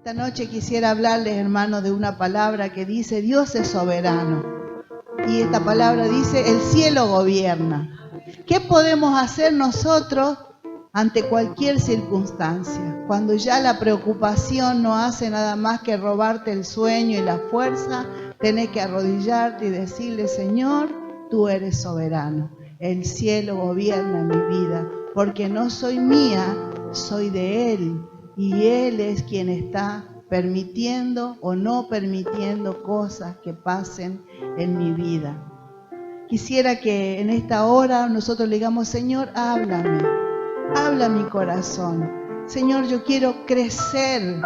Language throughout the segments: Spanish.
Esta noche quisiera hablarles, hermanos, de una palabra que dice: Dios es soberano. Y esta palabra dice: el cielo gobierna. ¿Qué podemos hacer nosotros ante cualquier circunstancia? Cuando ya la preocupación no hace nada más que robarte el sueño y la fuerza, tenés que arrodillarte y decirle: Señor, tú eres soberano. El cielo gobierna en mi vida, porque no soy mía, soy de Él. Y Él es quien está permitiendo o no permitiendo cosas que pasen en mi vida. Quisiera que en esta hora nosotros le digamos: Señor, háblame, habla mi corazón. Señor, yo quiero crecer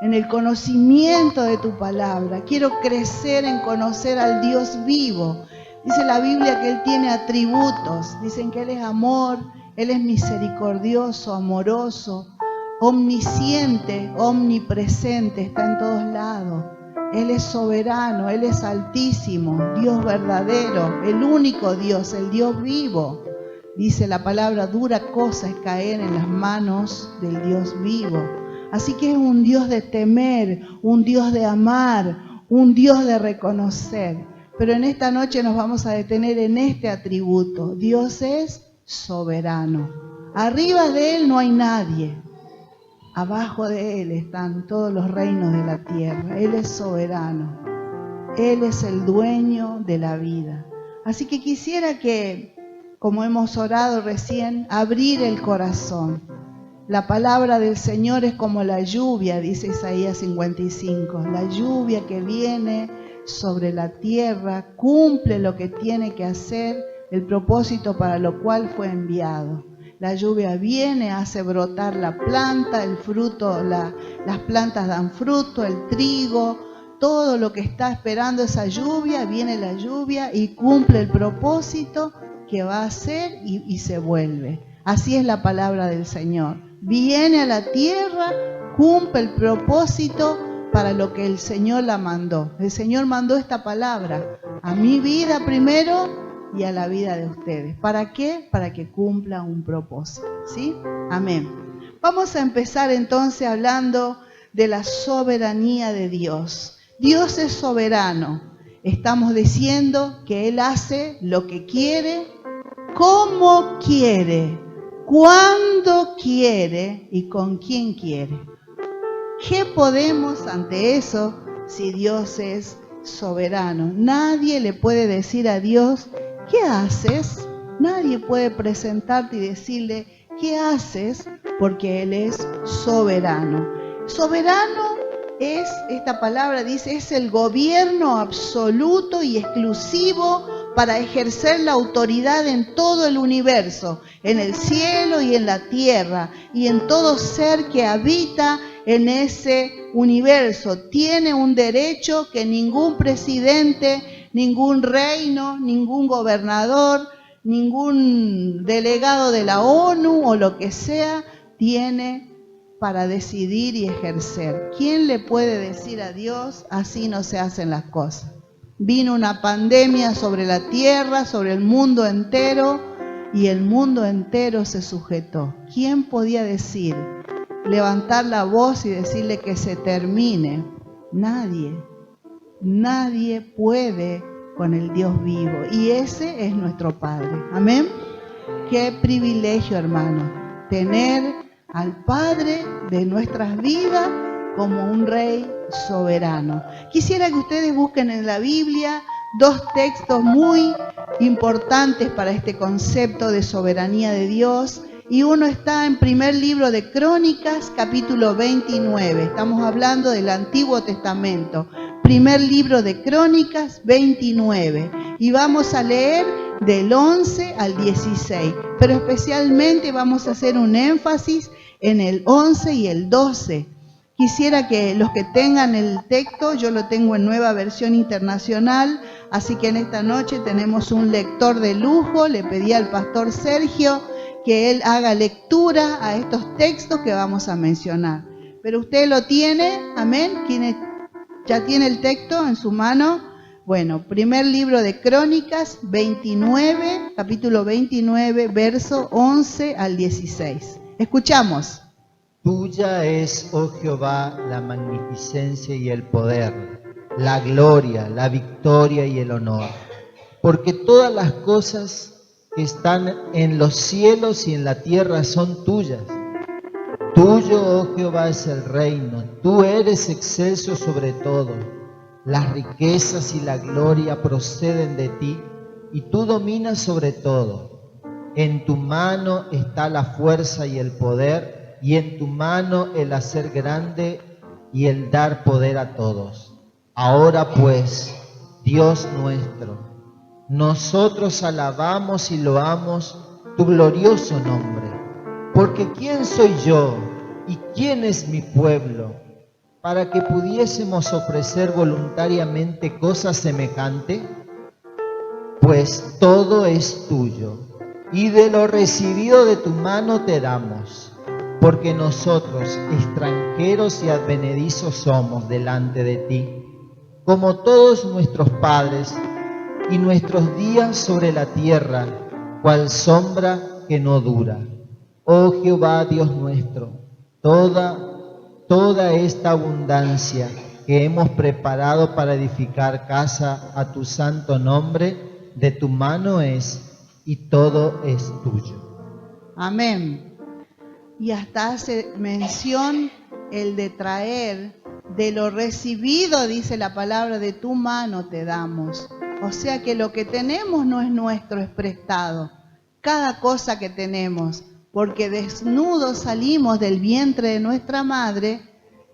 en el conocimiento de tu palabra. Quiero crecer en conocer al Dios vivo. Dice la Biblia que Él tiene atributos. Dicen que Él es amor, Él es misericordioso, amoroso, omnisciente, omnipresente, está en todos lados. Él es soberano, Él es altísimo, Dios verdadero, el único Dios, el Dios vivo. Dice la palabra: dura cosa es caer en las manos del Dios vivo. Así que es un Dios de temer, un Dios de amar, un Dios de reconocer. Pero en esta noche nos vamos a detener en este atributo: Dios es soberano. Arriba de Él no hay nadie. Abajo de Él están todos los reinos de la tierra. Él es soberano. Él es el dueño de la vida. Así que quisiera que, como hemos orado recién, abrir el corazón. La palabra del Señor es como la lluvia, dice Isaías 55. La lluvia que viene sobre la tierra cumple lo que tiene que hacer, el propósito para lo cual fue enviado. La lluvia viene, hace brotar la planta, el fruto, las plantas dan fruto, el trigo, todo lo que está esperando esa lluvia, viene la lluvia y cumple el propósito que va a hacer y se vuelve. Así es la palabra del Señor. Viene a la tierra, cumple el propósito para lo que el Señor la mandó. El Señor mandó esta palabra a mi vida primero y a la vida de ustedes. ¿Para qué? Para que cumpla un propósito. ¿Sí? Amén. Vamos a empezar entonces hablando de la soberanía de Dios. Dios es soberano. Estamos diciendo que Él hace lo que quiere, como quiere, cuando quiere y con quién quiere. ¿Qué podemos ante eso si Dios es soberano? Nadie le puede decir a Dios: ¿qué haces? Nadie puede presentarte y decirle: ¿qué haces? Porque Él es soberano. Soberano es, esta palabra dice, es el gobierno absoluto y exclusivo para ejercer la autoridad en todo el universo, en el cielo y en la tierra, y en todo ser que habita en ese universo. Tiene un derecho que ningún presidente, ningún reino, ningún gobernador, ningún delegado de la ONU o lo que sea tiene para decidir y ejercer. ¿Quién le puede decir a Dios: así no se hacen las cosas? Vino una pandemia sobre la tierra, sobre el mundo entero, y el mundo entero se sujetó. ¿Quién podía decir, levantar la voz y decirle que se termine? Nadie. Nadie puede con el Dios vivo, y ese es nuestro Padre. Amén. Qué privilegio, hermano, tener al Padre de nuestras vidas como un Rey soberano. Quisiera que ustedes busquen en la Biblia dos textos muy importantes para este concepto de soberanía de Dios, y uno está en primer libro de Crónicas, capítulo 29. Estamos hablando del Antiguo Testamento. Primer libro de Crónicas 29, y vamos a leer del 11 al 16, pero especialmente vamos a hacer un énfasis en el 11 y el 12. Quisiera que los que tengan el texto, yo lo tengo en Nueva Versión Internacional, así que en esta noche tenemos un lector de lujo. Le pedí al pastor Sergio que él haga lectura a estos textos que vamos a mencionar. Pero usted lo tiene, amén. ¿Quién ya tiene el texto en su mano? Bueno, primer libro de Crónicas 29, capítulo 29, verso 11 al 16. Escuchamos. Tuya es, oh Jehová, la magnificencia y el poder, la gloria, la victoria y el honor. Porque todas las cosas que están en los cielos y en la tierra son tuyas. Tuyo, oh Jehová, es el reino. Tú eres excelso sobre todo. Las riquezas y la gloria proceden de ti, y tú dominas sobre todo. En tu mano está la fuerza y el poder, y en tu mano el hacer grande y el dar poder a todos. Ahora pues, Dios nuestro, nosotros alabamos y loamos tu glorioso nombre, porque ¿quién soy yo y quién es mi pueblo para que pudiésemos ofrecer voluntariamente cosa semejante? Pues todo es tuyo, y de lo recibido de tu mano te damos, porque nosotros, extranjeros y advenedizos somos delante de ti, como todos nuestros padres, y nuestros días sobre la tierra, cual sombra que no dura. Oh Jehová, Dios nuestro, toda esta abundancia que hemos preparado para edificar casa a tu santo nombre, de tu mano es, y todo es tuyo. Amén. Y hasta hace mención el de traer de lo recibido, dice la palabra, de tu mano te damos. O sea que lo que tenemos no es nuestro, es prestado. Cada cosa que tenemos, porque desnudos salimos del vientre de nuestra madre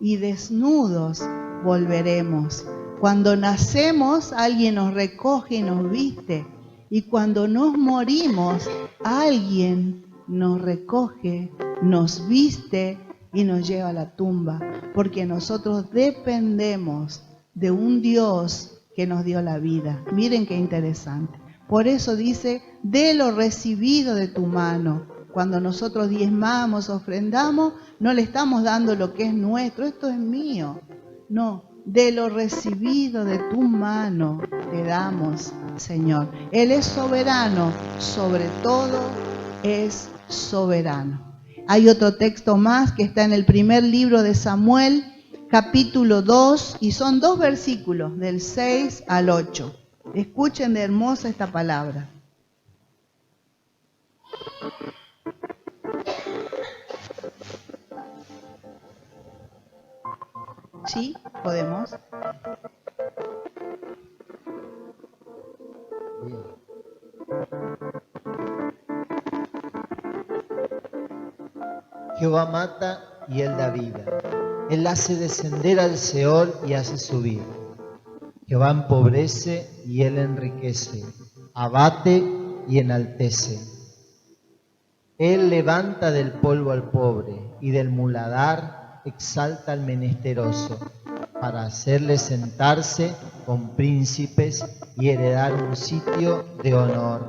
y desnudos volveremos. Cuando nacemos, alguien nos recoge y nos viste. Y cuando nos morimos, alguien nos recoge, nos viste y nos lleva a la tumba, porque nosotros dependemos de un Dios que nos dio la vida. Miren qué interesante. Por eso dice, de lo recibido de tu mano. Cuando nosotros diezmamos, ofrendamos, no le estamos dando lo que es nuestro, esto es mío. No, de lo recibido de tu mano te damos, Señor. Él es soberano, sobre todo es soberano. Hay otro texto más que está en el primer libro de Samuel, capítulo 2, y son 2 versículos, del 6 al 8. Escuchen de hermosa esta palabra. ¿Sí? ¿Podemos? Bien. Jehová mata y él da vida. Él hace descender al Seol y hace subir. Jehová empobrece y él enriquece. Abate y enaltece. Él levanta del polvo al pobre y del muladar exalta al menesteroso, para hacerle sentarse con príncipes y heredar un sitio de honor.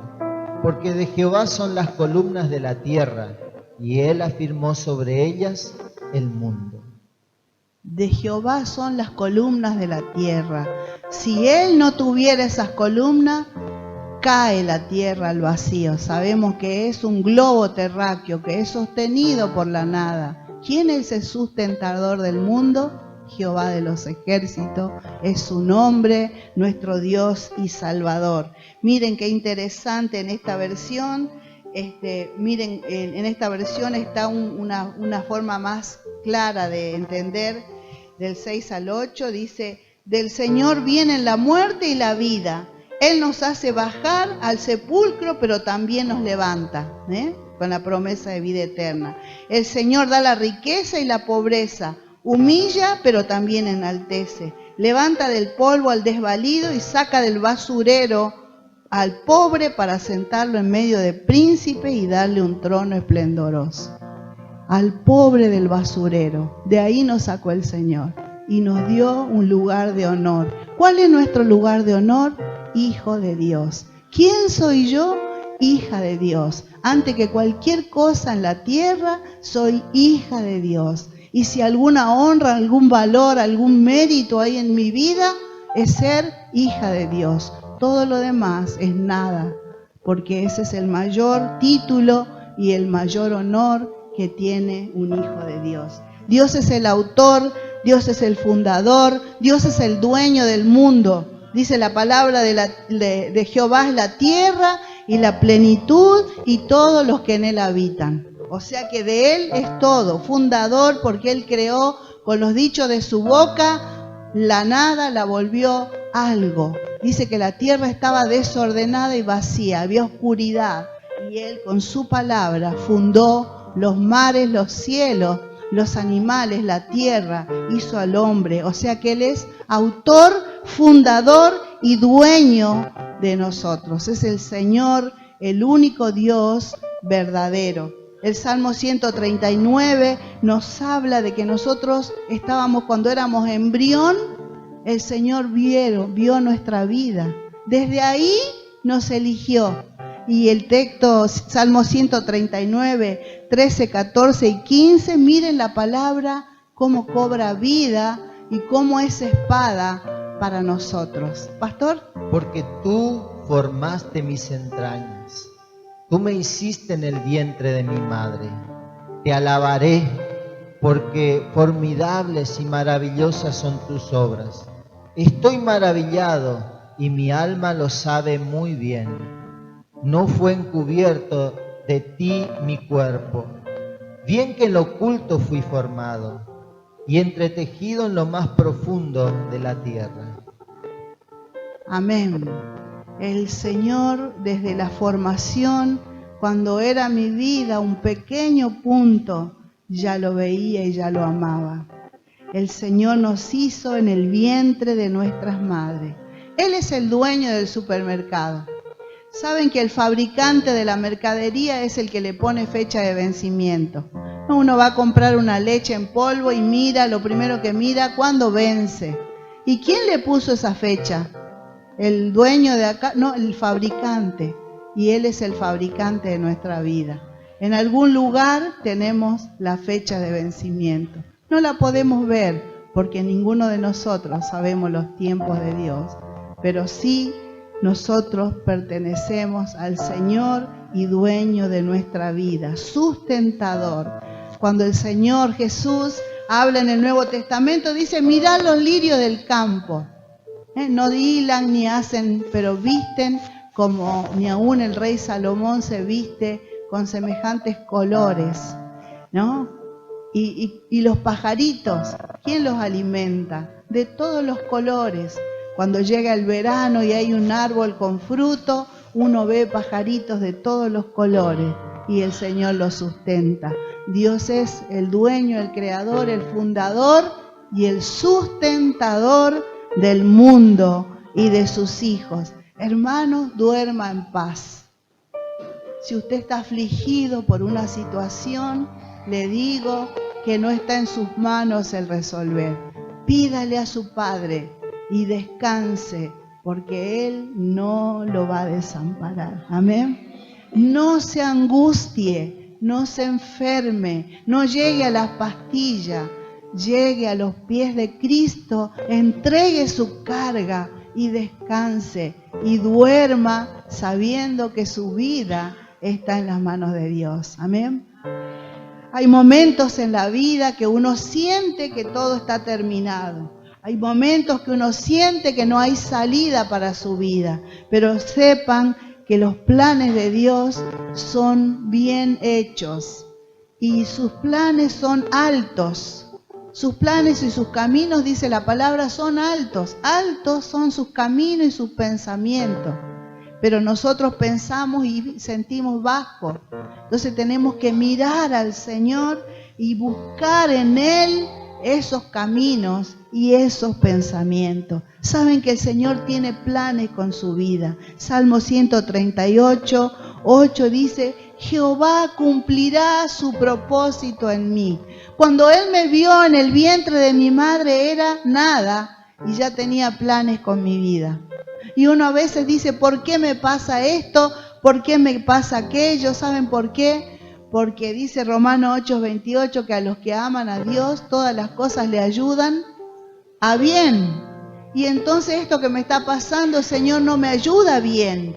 Porque de Jehová son las columnas de la tierra, y él afirmó sobre ellas el mundo. De Jehová son las columnas de la tierra. Si él no tuviera esas columnas, cae la tierra al vacío. Sabemos que es un globo terráqueo, que es sostenido por la nada. ¿Quién es el sustentador del mundo? Jehová de los ejércitos, es su nombre, nuestro Dios y Salvador. Miren qué interesante en esta versión. Miren, en esta versión está una forma más clara de entender. Del 6 al 8 dice, del Señor vienen la muerte y la vida. Él nos hace bajar al sepulcro, pero también nos levanta, con la promesa de vida eterna. El Señor da la riqueza y la pobreza, humilla, pero también enaltece. Levanta del polvo al desvalido y saca del basurero al pobre para sentarlo en medio de príncipes y darle un trono esplendoroso. Al pobre del basurero, de ahí nos sacó el Señor y nos dio un lugar de honor. ¿Cuál es nuestro lugar de honor? Hijo de Dios. ¿Quién soy yo? Hija de Dios. Antes que cualquier cosa en la tierra, soy hija de Dios. Y si alguna honra, algún valor, algún mérito hay en mi vida, es ser hija de Dios. Todo lo demás es nada, porque ese es el mayor título y el mayor honor que tiene un hijo de Dios. Dios es el autor, Dios es el fundador, Dios es el dueño del mundo. Dice la palabra de Jehová es la tierra y la plenitud y todos los que en él habitan. O sea que de él es todo, fundador, porque él creó con los dichos de su boca, la nada la volvió algo. Dice que la tierra estaba desordenada y vacía, había oscuridad. Y él con su palabra fundó los mares, los cielos, los animales, la tierra, hizo al hombre. O sea que él es autor, fundador y dueño de nosotros. Es el Señor, el único Dios verdadero. El Salmo 139 nos habla de que nosotros estábamos, cuando éramos embrión, el Señor vio nuestra vida. Desde ahí nos eligió. Y el texto, Salmo 139, 13, 14 y 15, miren la palabra, cómo cobra vida y cómo es espada para nosotros. Pastor. Porque tú formaste mis entrañas. Tú me hiciste en el vientre de mi madre. Te alabaré, porque formidables y maravillosas son tus obras. Estoy maravillado y mi alma lo sabe muy bien. No fue encubierto de ti mi cuerpo. Bien que en lo oculto fui formado y entretejido en lo más profundo de la tierra. Amén. El Señor desde la formación, cuando era mi vida un pequeño punto, ya lo veía y ya lo amaba. El Señor nos hizo en el vientre de nuestras madres. Él es el dueño del supermercado. Saben que el fabricante de la mercadería es el que le pone fecha de vencimiento. Uno va a comprar una leche en polvo y mira, lo primero que mira, ¿cuándo vence? ¿Y quién le puso esa fecha? ¿El dueño de acá? No, el fabricante. Y Él es el fabricante de nuestra vida. En algún lugar tenemos la fecha de vencimiento. No la podemos ver porque ninguno de nosotros sabemos los tiempos de Dios. Pero sí nosotros pertenecemos al Señor y dueño de nuestra vida, sustentador. Cuando el Señor Jesús habla en el Nuevo Testamento, dice, mirad los lirios del campo. No hilan ni hacen, pero visten como ni aún el rey Salomón se viste con semejantes colores, ¿no? Y los pajaritos, ¿quién los alimenta? De todos los colores. Cuando llega el verano y hay un árbol con fruto, uno ve pajaritos de todos los colores y el Señor los sustenta. Dios es el dueño, el creador, el fundador y el sustentador del mundo y de sus hijos. Hermanos, duerma en paz. Si usted está afligido por una situación, le digo que no está en sus manos el resolver. Pídale a su Padre y descanse, porque Él no lo va a desamparar. Amén. No se angustie, no se enferme, no llegue a las pastillas, llegue a los pies de Cristo, entregue su carga y descanse y duerma sabiendo que su vida está en las manos de Dios. Amén. Hay momentos en la vida que uno siente que todo está terminado. Hay momentos que uno siente que no hay salida para su vida, pero sepan que los planes de Dios son bien hechos y sus planes son altos. Sus planes y sus caminos, dice la palabra, son altos. Altos son sus caminos y sus pensamientos. Pero nosotros pensamos y sentimos bajo. Entonces tenemos que mirar al Señor y buscar en Él esos caminos y esos pensamientos. Saben que el Señor tiene planes con su vida. Salmo 138, 8 dice, Jehová cumplirá su propósito en mí. Cuando Él me vio en el vientre de mi madre era nada y ya tenía planes con mi vida. Y uno a veces dice, ¿por qué me pasa esto? ¿Por qué me pasa aquello? ¿Saben por qué? Porque dice Romanos 8:28 que a los que aman a Dios todas las cosas le ayudan a bien. Y entonces esto que me está pasando, Señor, no me ayuda bien.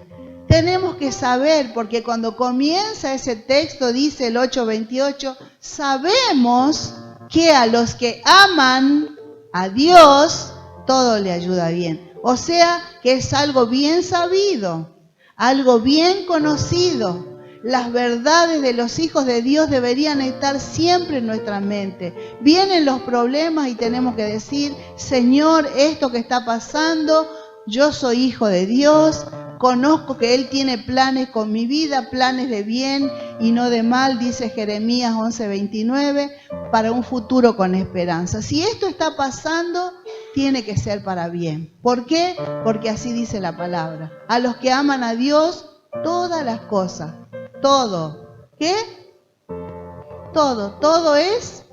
Tenemos que saber, porque cuando comienza ese texto, dice el 8:28, sabemos que a los que aman a Dios, todo le ayuda bien. O sea, que es algo bien sabido, algo bien conocido. Las verdades de los hijos de Dios deberían estar siempre en nuestra mente. Vienen los problemas y tenemos que decir, Señor, esto que está pasando, yo soy hijo de Dios, conozco que Él tiene planes con mi vida, planes de bien y no de mal, dice Jeremías 11:29, para un futuro con esperanza. Si esto está pasando, tiene que ser para bien. ¿Por qué? Porque así dice la palabra. A los que aman a Dios, todas las cosas, todo. ¿Qué? Todo es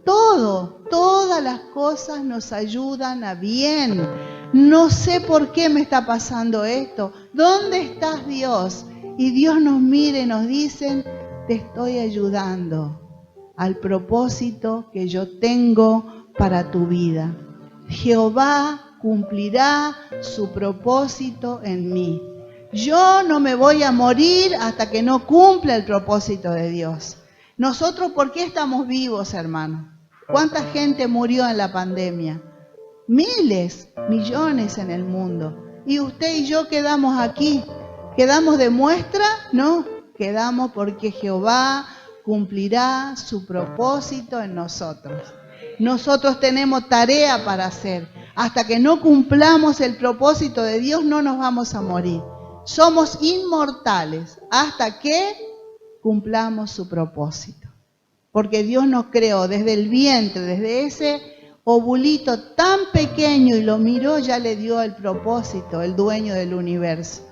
todo. Todas las cosas nos ayudan a bien. No sé por qué me está pasando esto. ¿Dónde estás, Dios? Y Dios nos mira y nos dice, te estoy ayudando al propósito que yo tengo para tu vida. Jehová cumplirá su propósito en mí. Yo no me voy a morir hasta que no cumpla el propósito de Dios. Nosotros, ¿por qué estamos vivos, hermanos? ¿Cuánta gente murió en la pandemia? Miles, millones en el mundo. ¿Y usted y yo quedamos aquí? ¿Quedamos de muestra? No, quedamos porque Jehová cumplirá su propósito en nosotros. Nosotros tenemos tarea para hacer. Hasta que no cumplamos el propósito de Dios, no nos vamos a morir. Somos inmortales hasta que cumplamos su propósito. Porque Dios nos creó desde el vientre, desde ese ovulito tan pequeño y lo miró, ya le dio el propósito, el dueño del universo.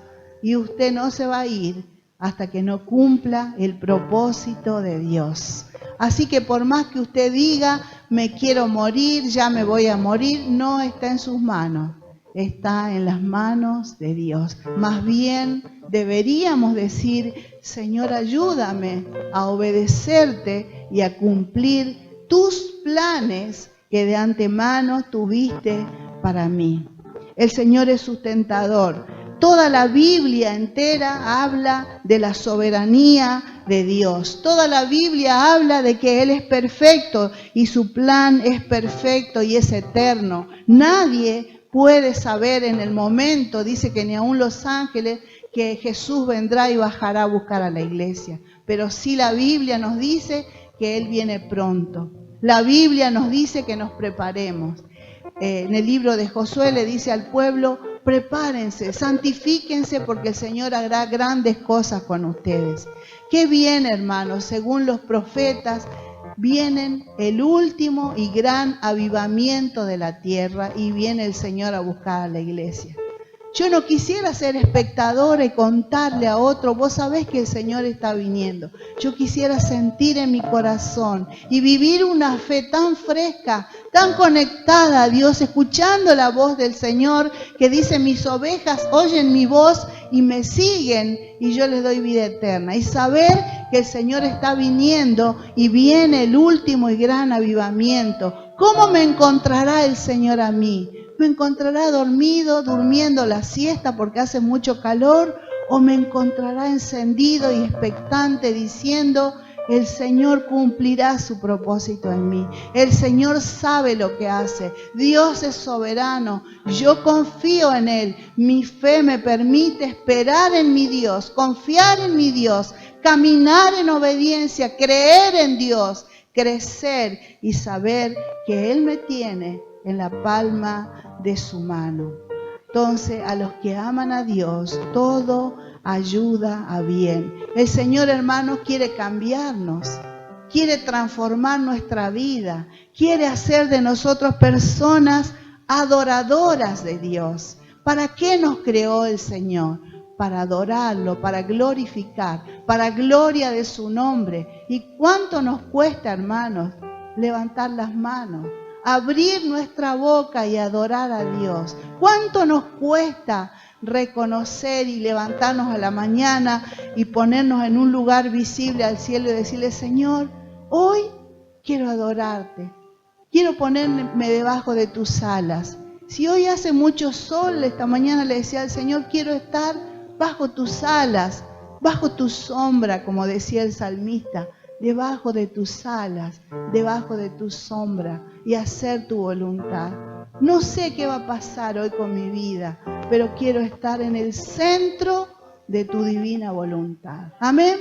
Y usted no se va a ir hasta que no cumpla el propósito de Dios. Así que por más que usted diga, me quiero morir, ya me voy a morir, no está en sus manos, está en las manos de Dios. Más bien deberíamos decir, Señor, ayúdame a obedecerte y a cumplir tus planes que de antemano tuviste para mí. El Señor es sustentador. Toda la Biblia entera habla de la soberanía de Dios. Toda la Biblia habla de que Él es perfecto y su plan es perfecto y es eterno. Nadie puede saber en el momento, dice que ni aun los ángeles, que Jesús vendrá y bajará a buscar a la iglesia. Pero sí la Biblia nos dice que Él viene pronto. La Biblia nos dice que nos preparemos. En el libro de Josué le dice al pueblo, prepárense, santifíquense porque el Señor hará grandes cosas con ustedes. Qué bien, hermanos, según los profetas, vienen el último y gran avivamiento de la tierra y viene el Señor a buscar a la iglesia. Yo no quisiera ser espectadora y contarle a otro, vos sabés que el Señor está viniendo. Yo quisiera sentir en mi corazón y vivir una fe tan fresca, tan conectada a Dios, escuchando la voz del Señor que dice, mis ovejas oyen mi voz y me siguen y yo les doy vida eterna. Y saber que el Señor está viniendo y viene el último y gran avivamiento. ¿Cómo me encontrará el Señor a mí? ¿Me encontrará dormido, durmiendo la siesta porque hace mucho calor? ¿O me encontrará encendido y expectante diciendo, el Señor cumplirá su propósito en mí? El Señor sabe lo que hace. Dios es soberano. Yo confío en Él. Mi fe me permite esperar en mi Dios, confiar en mi Dios, caminar en obediencia, creer en Dios, crecer y saber que Él me tiene en la palma de su mano. Entonces, a los que aman a Dios, todo ayuda a bien. El Señor, hermanos, quiere cambiarnos, quiere transformar nuestra vida, quiere hacer de nosotros personas adoradoras de Dios. ¿Para qué nos creó el Señor? Para adorarlo, para glorificar, para gloria de su nombre. ¿Y cuánto nos cuesta, hermanos, levantar las manos? Abrir nuestra boca y adorar a Dios. ¿Cuánto nos cuesta reconocer y levantarnos a la mañana y ponernos en un lugar visible al cielo y decirle, Señor, hoy quiero adorarte, quiero ponerme debajo de tus alas. Si hoy hace mucho sol, esta mañana le decía al Señor, quiero estar bajo tus alas, bajo tu sombra, como decía el salmista, debajo de tus alas, debajo de tu sombra, y hacer tu voluntad. No sé qué va a pasar hoy con mi vida, pero quiero estar en el centro de tu divina voluntad. Amén.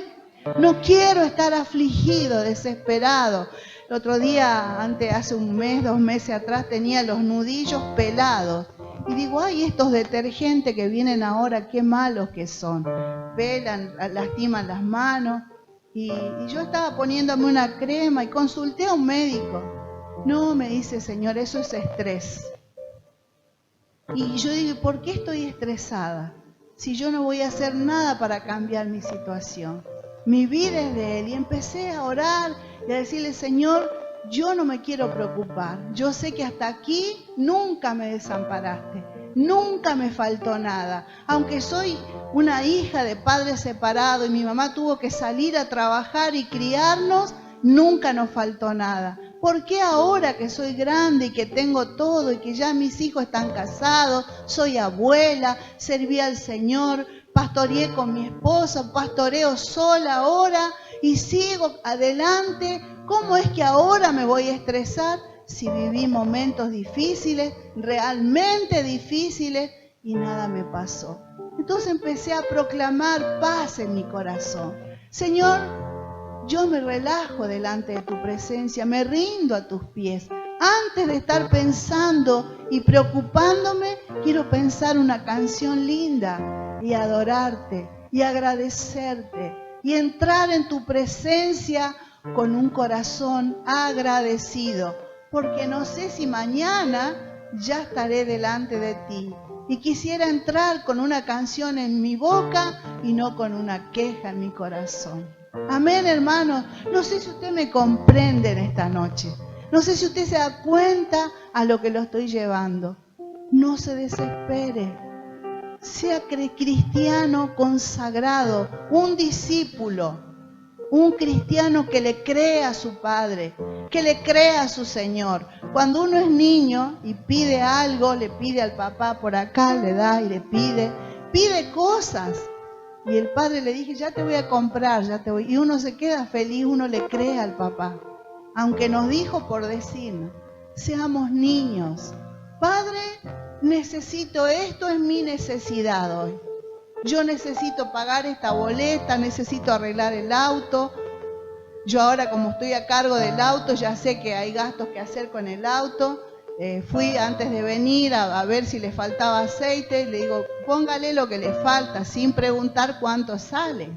No quiero estar afligido, desesperado. El otro día, hace un mes, 2 meses atrás, tenía los nudillos pelados. Y digo, ay, estos detergentes que vienen ahora, qué malos que son. Pelan, lastiman las manos. Y yo estaba poniéndome una crema y consulté a un médico. No, me dice, Señor, eso es estrés. Y yo digo, ¿por qué estoy estresada? Si yo no voy a hacer nada para cambiar mi situación. Mi vida es de Él. Y empecé a orar y a decirle, Señor, yo no me quiero preocupar. Yo sé que hasta aquí nunca me desamparaste. Nunca me faltó nada. Aunque soy una hija de padres separados y mi mamá tuvo que salir a trabajar y criarnos, nunca nos faltó nada. ¿Por qué ahora que soy grande y que tengo todo y que ya mis hijos están casados, soy abuela, serví al Señor, pastoreé con mi esposo, pastoreo sola ahora y sigo adelante? ¿Cómo es que ahora me voy a estresar si viví momentos difíciles, realmente difíciles, y nada me pasó? Entonces empecé a proclamar paz en mi corazón. Señor, yo me relajo delante de tu presencia, me rindo a tus pies. Antes de estar pensando y preocupándome, quiero pensar una canción linda y adorarte y agradecerte y entrar en tu presencia con un corazón agradecido, porque no sé si mañana ya estaré delante de ti. Y quisiera entrar con una canción en mi boca y no con una queja en mi corazón. Amén, hermanos. No sé si usted me comprende en esta noche. No sé si usted se da cuenta a lo que lo estoy llevando. No se desespere. Sea cristiano consagrado, un discípulo, un cristiano que le cree a su Padre, que le cree a su Señor. Cuando uno es niño y pide algo, le pide al papá por acá, le da y le pide cosas. Y el padre le dije, ya te voy a comprar, ya te voy. Y uno se queda feliz, uno le cree al papá. Aunque nos dijo por decirnos, seamos niños. Padre, necesito esto, es mi necesidad hoy. Yo necesito pagar esta boleta, necesito arreglar el auto. Yo ahora como estoy a cargo del auto, ya sé que hay gastos que hacer con el auto. Fui antes de venir a ver si le faltaba aceite. Le digo, póngale lo que le falta, sin preguntar cuánto sale.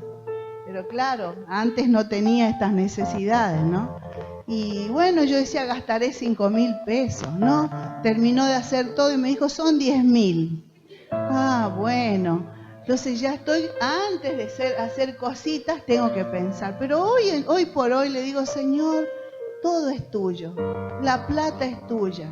Pero claro, antes no tenía estas necesidades, ¿no? Y bueno, yo decía, gastaré 5.000 pesos, ¿no? Terminó de hacer todo y me dijo, son 10.000. Ah, bueno. Entonces ya estoy, antes de hacer cositas, tengo que pensar. Pero hoy por hoy le digo, Señor, todo es tuyo. La plata es tuya.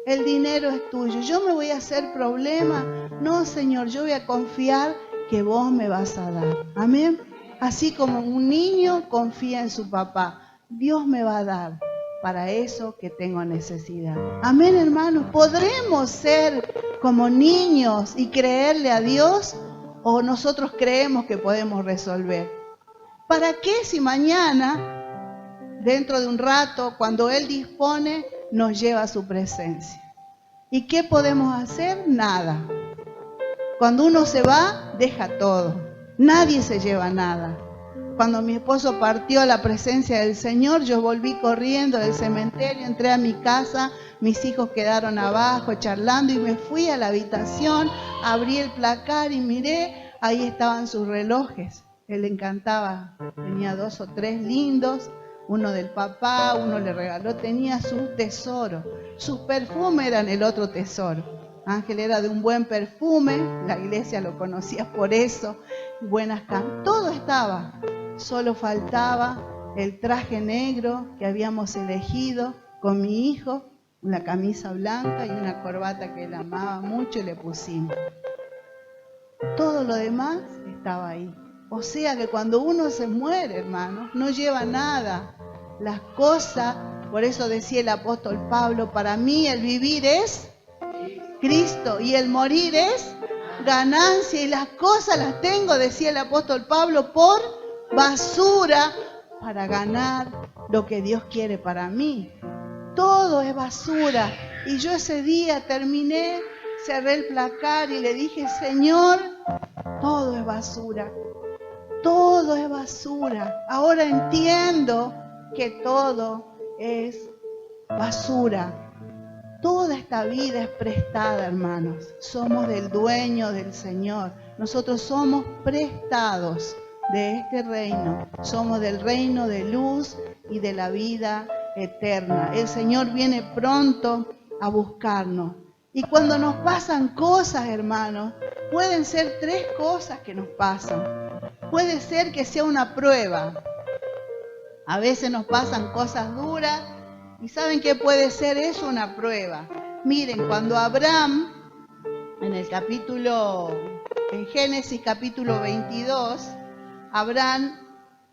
El dinero es tuyo. ¿Yo me voy a hacer problema? No, Señor, yo voy a confiar que vos me vas a dar. Amén. Así como un niño confía en su papá, Dios me va a dar para eso que tengo necesidad. Amén, hermanos. ¿Podremos ser como niños y creerle a Dios? ¿O nosotros creemos que podemos resolver? ¿Para qué si mañana, dentro de un rato, cuando Él dispone, nos lleva a su presencia? ¿Y qué podemos hacer? Nada. Cuando uno se va, deja todo. Nadie se lleva nada. Cuando mi esposo partió a la presencia del Señor, yo volví corriendo del cementerio, entré a mi casa, mis hijos quedaron abajo charlando y me fui a la habitación, abrí el placar y miré, ahí estaban sus relojes. Él le encantaba, tenía 2 o 3 lindos, uno del papá, uno le regaló, tenía sus tesoros. Sus perfumes eran el otro tesoro. Ángel era de un buen perfume, la iglesia lo conocía por eso, buenas camas, todo estaba. Solo faltaba el traje negro que habíamos elegido con mi hijo, una camisa blanca y una corbata que él amaba mucho y le pusimos. Todo lo demás estaba ahí. O sea que cuando uno se muere, hermanos, no lleva nada. Las cosas, por eso decía el apóstol Pablo, para mí el vivir es Cristo y el morir es ganancia y las cosas las tengo, decía el apóstol Pablo, por basura para ganar lo que Dios quiere para mí. Todo es basura. Y yo ese día terminé, cerré el placar y le dije, Señor, todo es basura. Todo es basura. Ahora entiendo que todo es basura. Toda esta vida es prestada, hermanos. Somos del dueño del Señor. Nosotros somos prestados de este reino. Somos del reino de luz y de la vida eterna. El Señor viene pronto a buscarnos. Y cuando nos pasan cosas, hermanos, pueden ser 3 cosas que nos pasan. Puede ser que sea una prueba. A veces nos pasan cosas duras. ¿Y saben qué puede ser eso? Una prueba. Miren, cuando Abraham, en Génesis capítulo 22, Abraham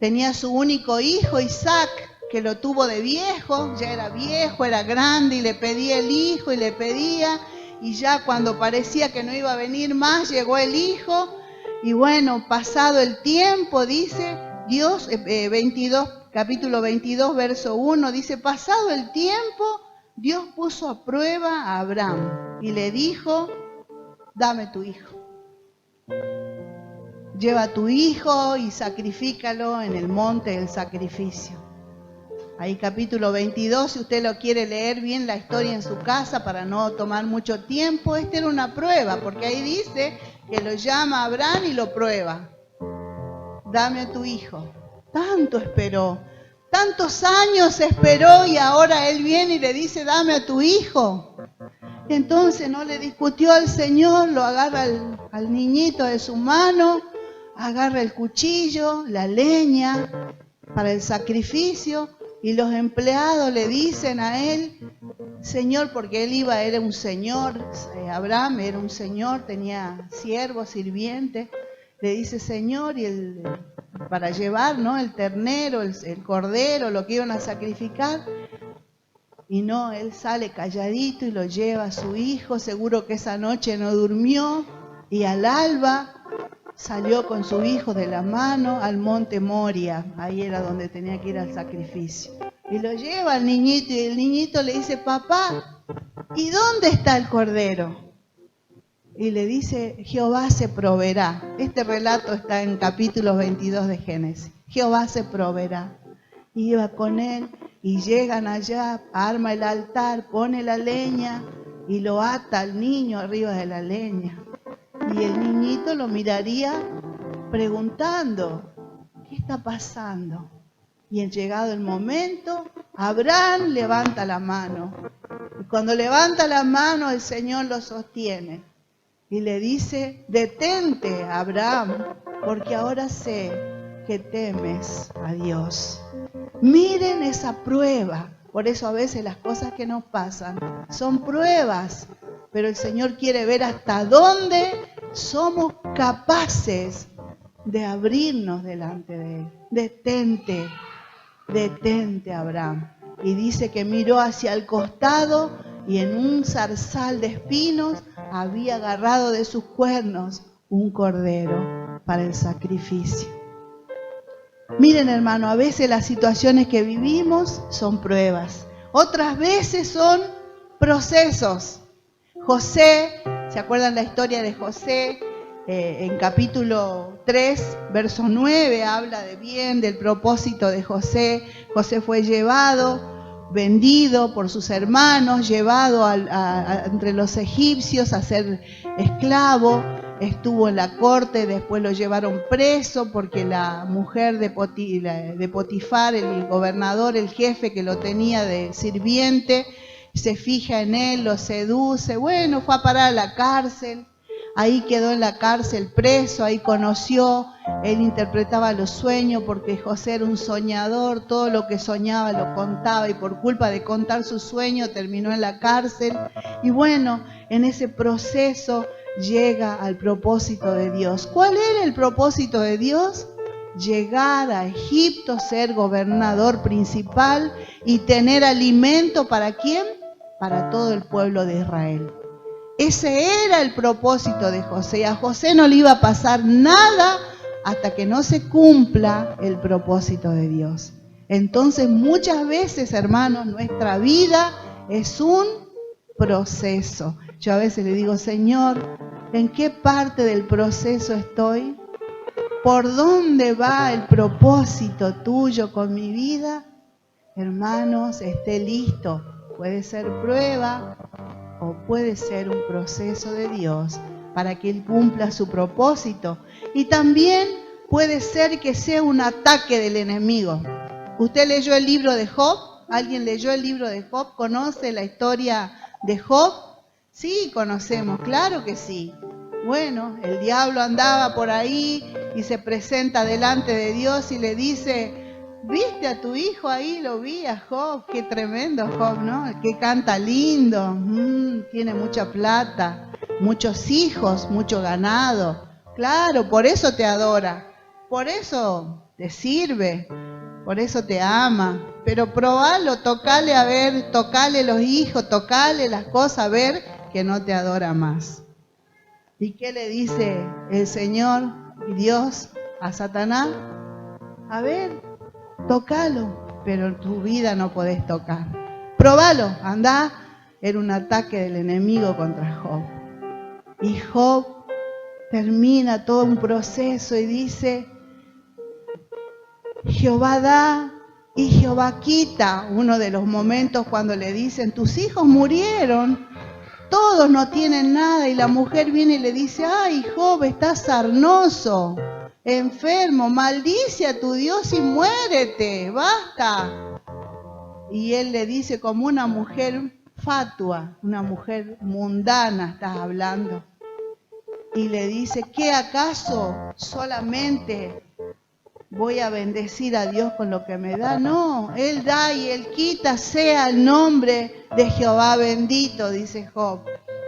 tenía su único hijo, Isaac, que lo tuvo de viejo, ya era viejo, era grande y le pedía el hijo y le pedía, y ya cuando parecía que no iba a venir más, llegó el hijo, y bueno, pasado el tiempo, dice Dios, capítulo 22, verso 1, dice, pasado el tiempo, Dios puso a prueba a Abraham y le dijo, dame tu hijo. Lleva a tu hijo y sacrifícalo en el monte del sacrificio. Ahí capítulo 22, si usted lo quiere leer bien la historia en su casa para no tomar mucho tiempo, esta era una prueba, porque ahí dice que lo llama a Abraham y lo prueba. Dame a tu hijo. Tanto esperó, tantos años esperó y ahora él viene y le dice, dame a tu hijo. Entonces no le discutió al Señor, lo agarra al niñito de su mano, agarra el cuchillo, la leña para el sacrificio y los empleados le dicen a él, Señor, porque era un señor, Abraham era un señor, tenía siervos, sirvientes, le dice Señor y para llevar, ¿no?, el ternero, el cordero, lo que iban a sacrificar. Y no, él sale calladito y lo lleva a su hijo, seguro que esa noche no durmió, y al alba salió con su hijo de la mano al monte Moria, ahí era donde tenía que ir al sacrificio. Y lo lleva al niñito y el niñito le dice, papá, ¿y dónde está el cordero? Y le dice, Jehová se proveerá. Este relato está en capítulo 22 de Génesis. Jehová se proveerá. Y iba con él y llegan allá, arma el altar, pone la leña y lo ata al niño arriba de la leña. Y el niñito lo miraría preguntando, ¿qué está pasando? Y en llegado el momento, Abraham levanta la mano. Y cuando levanta la mano, el Señor lo sostiene. Y le dice, detente, Abraham, porque ahora sé que temes a Dios. Miren esa prueba. Por eso a veces las cosas que nos pasan son pruebas. Pero el Señor quiere ver hasta dónde somos capaces de abrirnos delante de Él. Detente, detente, Abraham. Y dice que miró hacia el costado y en un zarzal de espinos había agarrado de sus cuernos un cordero para el sacrificio. Miren, hermano, a veces las situaciones que vivimos son pruebas. Otras veces son procesos. José, ¿se acuerdan la historia de José? En capítulo 3, verso 9, habla del propósito de José. José fue llevado, vendido por sus hermanos, llevado entre los egipcios a ser esclavo. Estuvo en la corte, después lo llevaron preso porque la mujer de Potifar, el gobernador, el jefe que lo tenía de sirviente, se fija en él, lo seduce. Bueno, fue a parar a la cárcel. Ahí quedó en la cárcel preso, ahí conoció, él interpretaba los sueños porque José era un soñador, todo lo que soñaba lo contaba y por culpa de contar sus sueños terminó en la cárcel. Y bueno, en ese proceso llega al propósito de Dios. ¿Cuál era el propósito de Dios? Llegar a Egipto, ser gobernador principal y tener alimento ¿para quién? Para todo el pueblo de Israel. Ese era el propósito de José. Y a José no le iba a pasar nada hasta que no se cumpla el propósito de Dios. Entonces, muchas veces, hermanos, nuestra vida es un proceso. Yo a veces le digo, Señor, ¿en qué parte del proceso estoy? ¿Por dónde va el propósito tuyo con mi vida? Hermanos, esté listo. Puede ser prueba o puede ser un proceso de Dios para que Él cumpla su propósito. Y también puede ser que sea un ataque del enemigo. ¿Usted leyó el libro de Job? ¿Alguien leyó el libro de Job? ¿Conoce la historia de Job? Sí, conocemos, claro que sí. Bueno, el diablo andaba por ahí y se presenta delante de Dios y le dice, ¿viste a tu hijo ahí? Lo vi a Job, qué tremendo Job, ¿no? Que canta lindo, tiene mucha plata, muchos hijos, mucho ganado. Claro, por eso te adora, por eso te sirve, por eso te ama. Pero probalo, tocale a ver, tocale los hijos, tocale las cosas a ver que no te adora más. ¿Y qué le dice el Señor y Dios a Satanás? A ver, tócalo, pero tu vida no podés tocar. Probalo, andá. Era un ataque del enemigo contra Job. Y Job termina todo un proceso y dice, Jehová da y Jehová quita. Uno de los momentos cuando le dicen, tus hijos murieron, todos no tienen nada. Y la mujer viene y le dice, ay, Job, estás sarnoso, enfermo, maldice a tu Dios y muérete, basta. Y él le dice, como una mujer fatua, una mujer mundana estás hablando. Y le dice, ¿qué acaso solamente voy a bendecir a Dios con lo que me da? No, Él da y Él quita, sea el nombre de Jehová bendito, dice Job.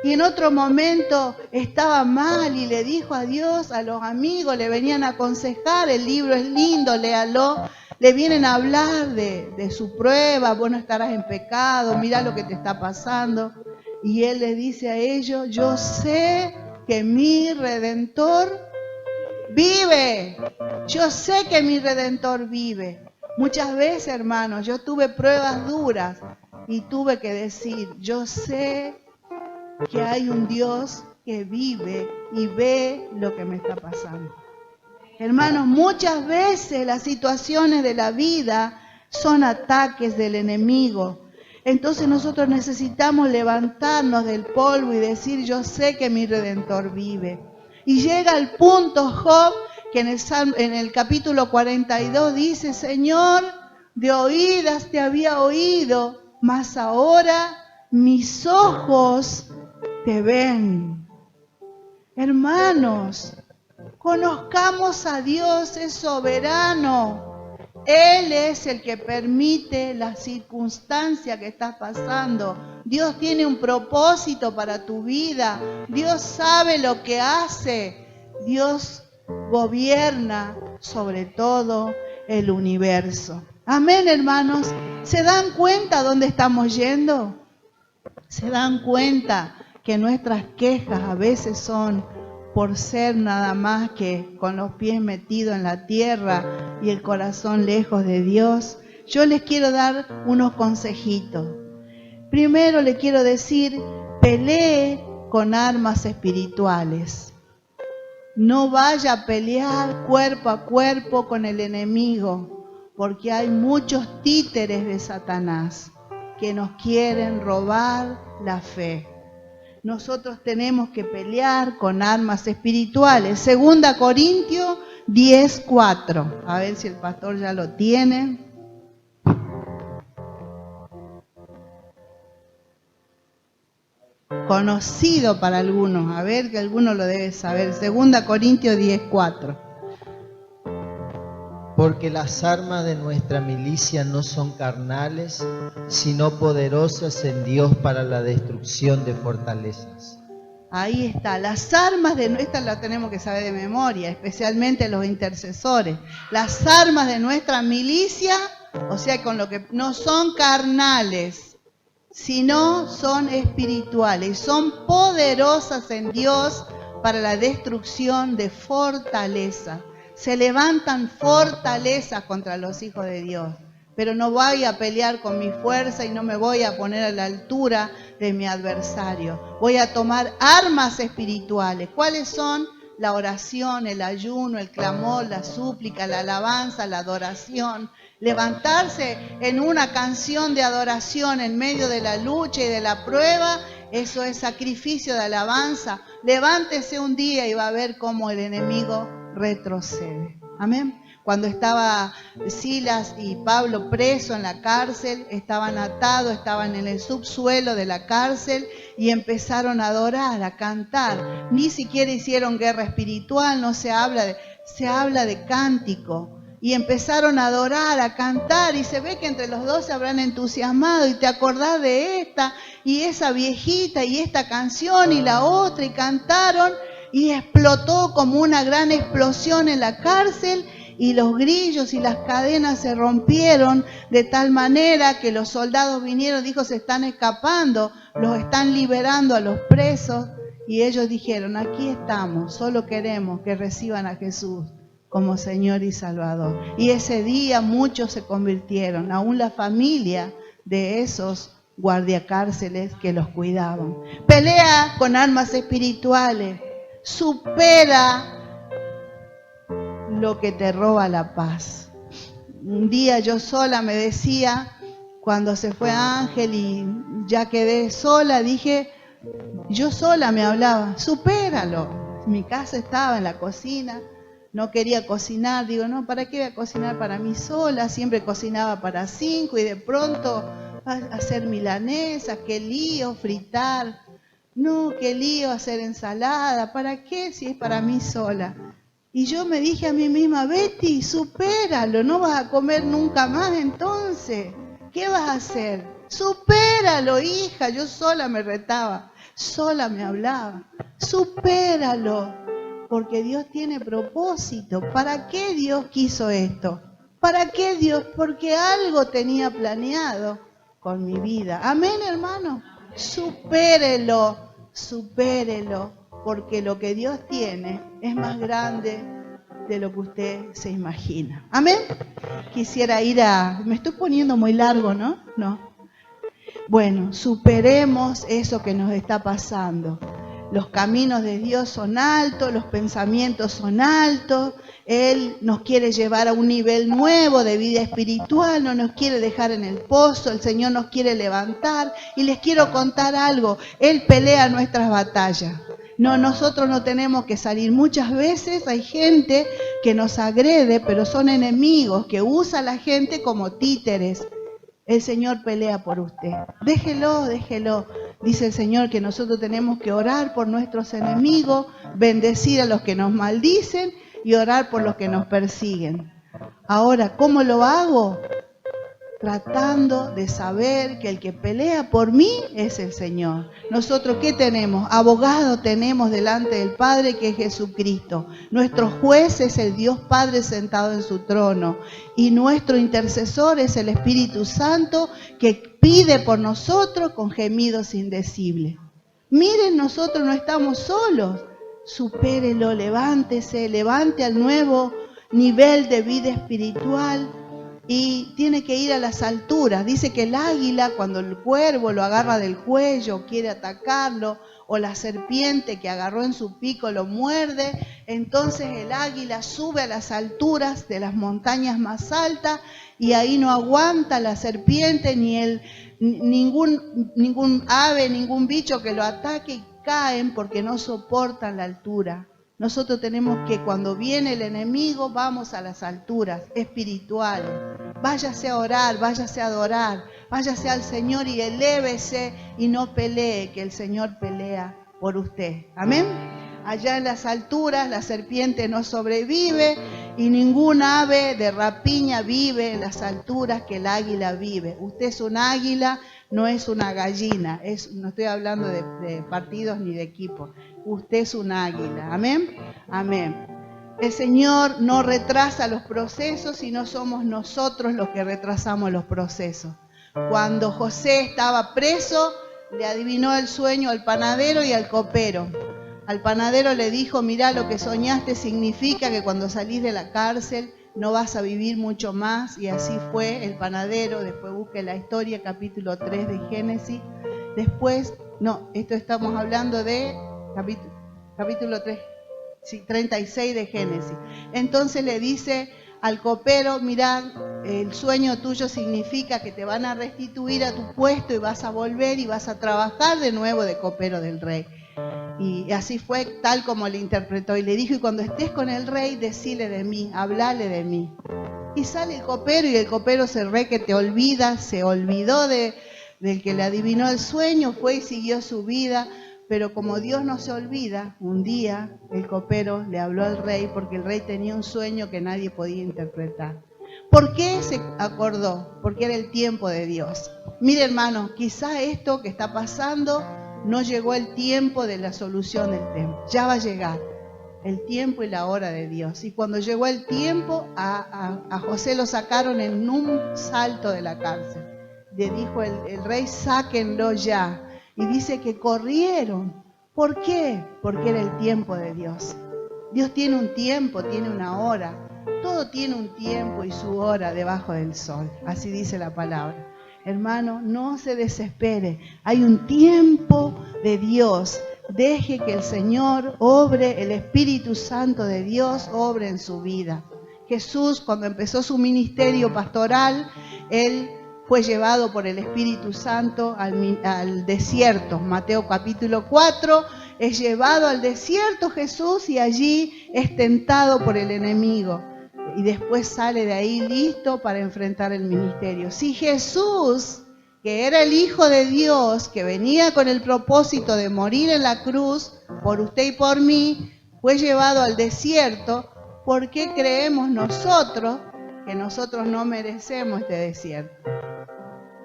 Y en otro momento estaba mal y le dijo a Dios, a los amigos, le venían a aconsejar, el libro es lindo, léalo, le vienen a hablar de su prueba, vos no estarás en pecado, mira lo que te está pasando. Y Él les dice a ellos, yo sé que mi Redentor vive, yo sé que mi Redentor vive. Muchas veces, hermanos, yo tuve pruebas duras y tuve que decir, yo sé que hay un Dios que vive y ve lo que me está pasando. Hermanos, muchas veces las situaciones de la vida son ataques del enemigo. Entonces nosotros necesitamos levantarnos del polvo y decir, yo sé que mi Redentor vive. Y llega al punto Job, que en el capítulo 42 dice, Señor, de oídas te había oído, mas ahora mis ojos te ven. Hermanos, conozcamos a Dios, es soberano. Él es el que permite la circunstancia que estás pasando. Dios tiene un propósito para tu vida. Dios sabe lo que hace. Dios gobierna sobre todo el universo. Amén, hermanos. ¿Se dan cuenta dónde estamos yendo? ¿Se dan cuenta que nuestras quejas a veces son por ser nada más que con los pies metidos en la tierra y el corazón lejos de Dios? Yo les quiero dar unos consejitos. Primero le quiero decir, pelee con armas espirituales. No vaya a pelear cuerpo a cuerpo con el enemigo, porque hay muchos títeres de Satanás que nos quieren robar la fe. Nosotros tenemos que pelear con armas espirituales. 2 Corintios 10:4. A ver si el pastor ya lo tiene. Conocido para algunos. A ver, que alguno lo debe saber. 2 Corintios 10:4. Porque las armas de nuestra milicia no son carnales, sino poderosas en Dios para la destrucción de fortalezas. Ahí está, las armas de nuestra, las tenemos que saber de memoria, especialmente los intercesores. Las armas de nuestra milicia, o sea, con lo que no son carnales, sino son espirituales, son poderosas en Dios para la destrucción de fortaleza. Se levantan fortalezas contra los hijos de Dios. Pero no voy a pelear con mi fuerza y no me voy a poner a la altura de mi adversario. Voy a tomar armas espirituales. ¿Cuáles son? La oración, el ayuno, el clamor, la súplica, la alabanza, la adoración. Levantarse en una canción de adoración en medio de la lucha y de la prueba, eso es sacrificio de alabanza. Levántese un día y va a ver cómo el enemigo retrocede. Amén. Cuando estaba Silas y Pablo presos en la cárcel, estaban atados, estaban en el subsuelo de la cárcel y empezaron a adorar, a cantar. Ni siquiera hicieron guerra espiritual, no se habla de cántico. Y empezaron a adorar, a cantar, y se ve que entre los dos se habrán entusiasmado y te acordás de esta y esa viejita y esta canción y la otra, y cantaron y explotó como una gran explosión en la cárcel. Y los grillos y las cadenas se rompieron de tal manera que los soldados vinieron, dijo, se están escapando, los están liberando a los presos. Y ellos dijeron, aquí estamos, solo queremos que reciban a Jesús como Señor y Salvador. Y ese día muchos se convirtieron, aún la familia de esos guardiacárceles que los cuidaban. Pelea con armas espirituales, supera lo que te roba la paz. Un día yo sola me decía, cuando se fue Ángel y ya quedé sola, dije, yo sola me hablaba, supéralo. Mi casa estaba en la cocina, no quería cocinar, digo, no, ¿para qué voy a cocinar para mí sola? Siempre cocinaba para 5 y de pronto hacer milanesas, qué lío, fritar, no, qué lío hacer ensalada, ¿para qué si es para mí sola? Y yo me dije a mí misma, Betty, supéralo, no vas a comer nunca más entonces. ¿Qué vas a hacer? Supéralo, hija. Yo sola me retaba, sola me hablaba. Supéralo, porque Dios tiene propósito. ¿Para qué Dios quiso esto? ¿Para qué Dios? Porque algo tenía planeado con mi vida. Amén, hermano. Supérelo, supérelo. Porque lo que Dios tiene es más grande de lo que usted se imagina. Amén. Quisiera ir a... Me estoy poniendo muy largo, ¿no? No. Bueno, superemos eso que nos está pasando. Los caminos de Dios son altos, los pensamientos son altos. Él nos quiere llevar a un nivel nuevo de vida espiritual, no nos quiere dejar en el pozo, el Señor nos quiere levantar. Y les quiero contar algo, Él pelea nuestras batallas. No, nosotros no tenemos que salir. Muchas veces hay gente que nos agrede, pero son enemigos, que usa a la gente como títeres. El Señor pelea por usted. Déjelo, déjelo. Dice el Señor que nosotros tenemos que orar por nuestros enemigos, bendecir a los que nos maldicen y orar por los que nos persiguen. Ahora, ¿cómo lo hago? Tratando de saber que el que pelea por mí es el Señor. Nosotros, ¿qué tenemos? Abogado tenemos delante del Padre, que es Jesucristo. Nuestro juez es el Dios Padre sentado en su trono. Y nuestro intercesor es el Espíritu Santo, que pide por nosotros con gemidos indecibles. Miren, nosotros no estamos solos. Supérelo, levántese, levante al nuevo nivel de vida espiritual. Y tiene que ir a las alturas. Dice que el águila, cuando el cuervo lo agarra del cuello, quiere atacarlo, o la serpiente que agarró en su pico lo muerde, entonces el águila sube a las alturas de las montañas más altas y ahí no aguanta la serpiente ni ningún ave, ningún bicho que lo ataque, y caen porque no soportan la altura. Nosotros tenemos que, cuando viene el enemigo, vamos a las alturas espirituales. Váyase a orar, váyase a adorar, váyase al Señor y elévese y no pelee, que el Señor pelea por usted. Amén. Allá en las alturas la serpiente no sobrevive y ningún ave de rapiña vive en las alturas que el águila vive. Usted es un águila, no es una gallina. No estoy hablando de partidos ni de equipos. Usted es un águila. Amén. Amén. El Señor no retrasa los procesos, sino somos nosotros los que retrasamos los procesos. Cuando José estaba preso, le adivinó el sueño al panadero y al copero. Al panadero le dijo, mirá, lo que soñaste significa que cuando salís de la cárcel no vas a vivir mucho más. Y así fue el panadero. Después busque la historia, capítulo 3 de Génesis. Después, no, esto estamos hablando de capítulo 3, sí, 36 de Génesis. Entonces le dice al copero, mirá, el sueño tuyo significa que te van a restituir a tu puesto y vas a volver y vas a trabajar de nuevo de copero del rey. Y así fue tal como le interpretó. Y le dijo, y cuando estés con el rey, decile de mí, hablale de mí. Y sale el copero y el copero se olvidó del que le adivinó el sueño, fue y siguió su vida. Pero como Dios no se olvida, un día el copero le habló al rey porque el rey tenía un sueño que nadie podía interpretar. ¿Por qué se acordó? Porque era el tiempo de Dios. Mire, hermano, quizá esto que está pasando no llegó el tiempo de la solución del tema. Ya va a llegar el tiempo y la hora de Dios. Y cuando llegó el tiempo, a José lo sacaron en un salto de la cárcel. Le dijo el rey, sáquenlo ya. Y dice que corrieron. ¿Por qué? Porque era el tiempo de Dios. Dios tiene un tiempo, tiene una hora. Todo tiene un tiempo y su hora debajo del sol. Así dice la palabra. Hermano, no se desespere. Hay un tiempo de Dios. Deje que el Señor obre, el Espíritu Santo de Dios obre en su vida. Jesús, cuando empezó su ministerio pastoral, Él fue llevado por el Espíritu Santo al desierto. Mateo capítulo 4, es llevado al desierto Jesús y allí es tentado por el enemigo. Y después sale de ahí listo para enfrentar el ministerio. Si Jesús, que era el Hijo de Dios, que venía con el propósito de morir en la cruz por usted y por mí, fue llevado al desierto, ¿por qué creemos nosotros que nosotros no merecemos este desierto?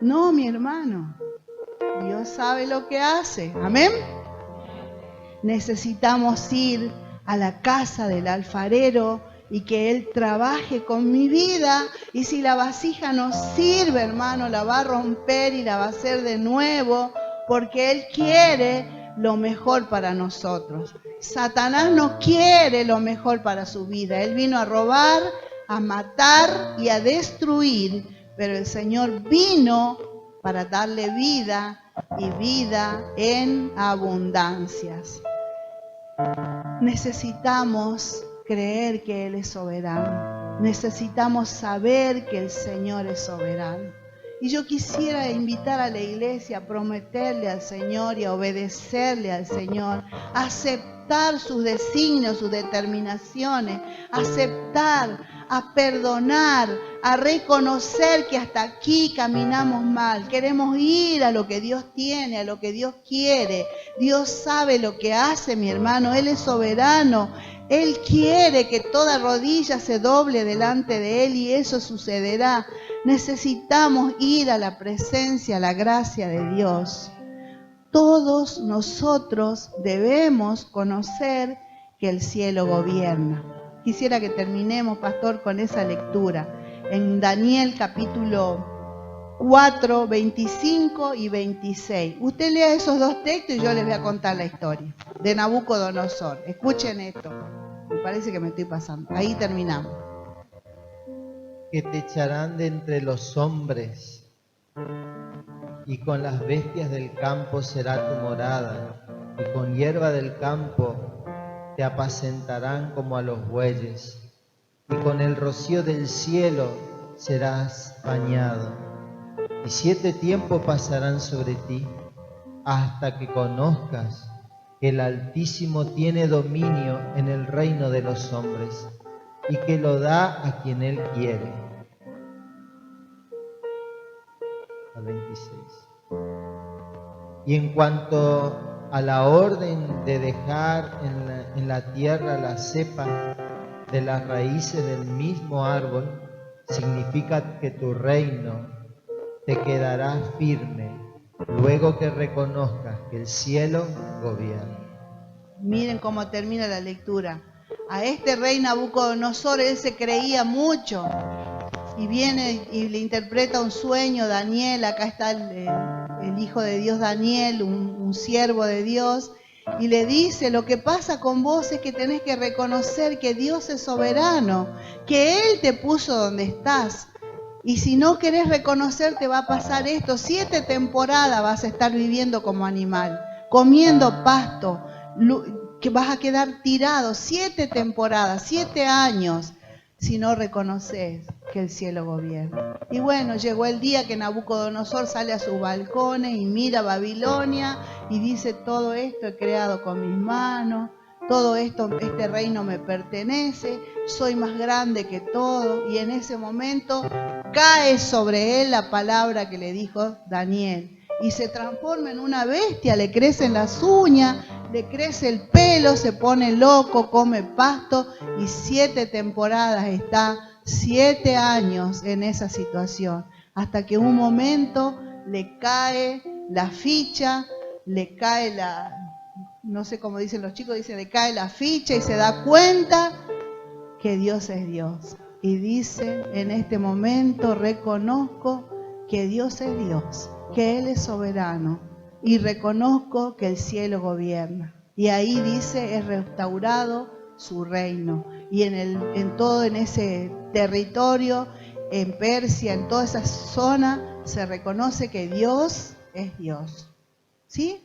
No, mi hermano, Dios sabe lo que hace. Amén. Necesitamos ir a la casa del alfarero y que Él trabaje con mi vida. Y si la vasija no sirve, hermano, la va a romper y la va a hacer de nuevo, porque Él quiere lo mejor para nosotros. Satanás no quiere lo mejor para su vida. Él vino a robar, a matar y a destruir, pero el Señor vino para darle vida y vida en abundancias. Necesitamos creer que Él es soberano. Necesitamos saber que el Señor es soberano. Y yo quisiera invitar a la iglesia a prometerle al Señor y a obedecerle al Señor, a aceptar sus designios, sus determinaciones, a aceptar, a perdonar, a reconocer que hasta aquí caminamos mal. Queremos ir a lo que Dios tiene, a lo que Dios quiere. Dios sabe lo que hace, mi hermano. Él es soberano. Él quiere que toda rodilla se doble delante de Él y eso sucederá. Necesitamos ir a la presencia, a la gracia de Dios. Todos nosotros debemos conocer que el cielo gobierna. Quisiera que terminemos, pastor, con esa lectura. En Daniel capítulo 4, 25 y 26. Usted lea esos dos textos y yo les voy a contar la historia de Nabucodonosor. Escuchen esto. Me parece que me estoy pasando. Ahí terminamos. Que te echarán de entre los hombres, y con las bestias del campo será tu morada, y con hierba del campo te apacentarán como a los bueyes, y con el rocío del cielo serás bañado. Y 7 tiempos pasarán sobre ti, hasta que conozcas que el Altísimo tiene dominio en el reino de los hombres, y que lo da a quien Él quiere. Al 26. Y en cuanto a la orden de dejar en la tierra la cepa de las raíces del mismo árbol, significa que tu reino te quedará firme luego que reconozcas que el cielo gobierna. Miren cómo termina la lectura. A este rey Nabucodonosor, él se creía mucho. y viene y le interpreta un sueño Daniel. Acá está el Hijo de Dios Daniel, un siervo de Dios, y le dice: lo que pasa con vos es que tenés que reconocer que Dios es soberano, que Él te puso donde estás. Y si no querés reconocer, te va a pasar esto: 7 temporadas vas a estar viviendo como animal, comiendo pasto, que vas a quedar tirado 7 temporadas, 7 años, si no reconoces que el cielo gobierna. Y bueno, llegó el día que Nabucodonosor sale a sus balcones y mira Babilonia y dice: todo esto he creado con mis manos, todo esto, este reino me pertenece, soy más grande que todo. Y en ese momento cae sobre él la palabra que le dijo Daniel y se transforma en una bestia. Le crecen las uñas, le crece el pelo, se pone loco, come pasto, y 7 temporadas está, 7 años en esa situación, hasta que un momento le cae la ficha, le cae no sé cómo dicen los chicos, dicen, le cae la ficha y se da cuenta que Dios es Dios. Y dice: en este momento reconozco que Dios es Dios, que Él es soberano, y reconozco que el cielo gobierna. Y ahí dice: es restaurado su reino. Y en ese territorio, en Persia, en toda esa zona, se reconoce que Dios es Dios. ¿Sí?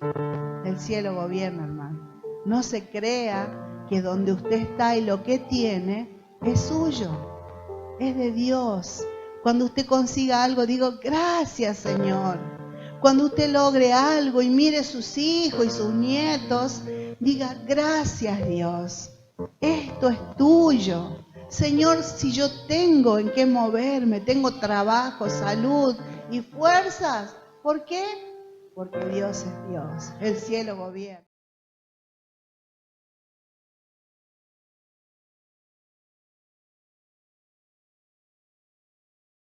El cielo gobierna, hermano. No se crea que donde usted está y lo que tiene es suyo, es de Dios. Cuando usted consiga algo, digo: gracias, Señor. Cuando usted logre algo y mire sus hijos y sus nietos, diga: gracias, Dios. Esto es tuyo. Señor, si yo tengo en qué moverme, tengo trabajo, salud y fuerzas, ¿por qué? Porque Dios es Dios. El cielo gobierna.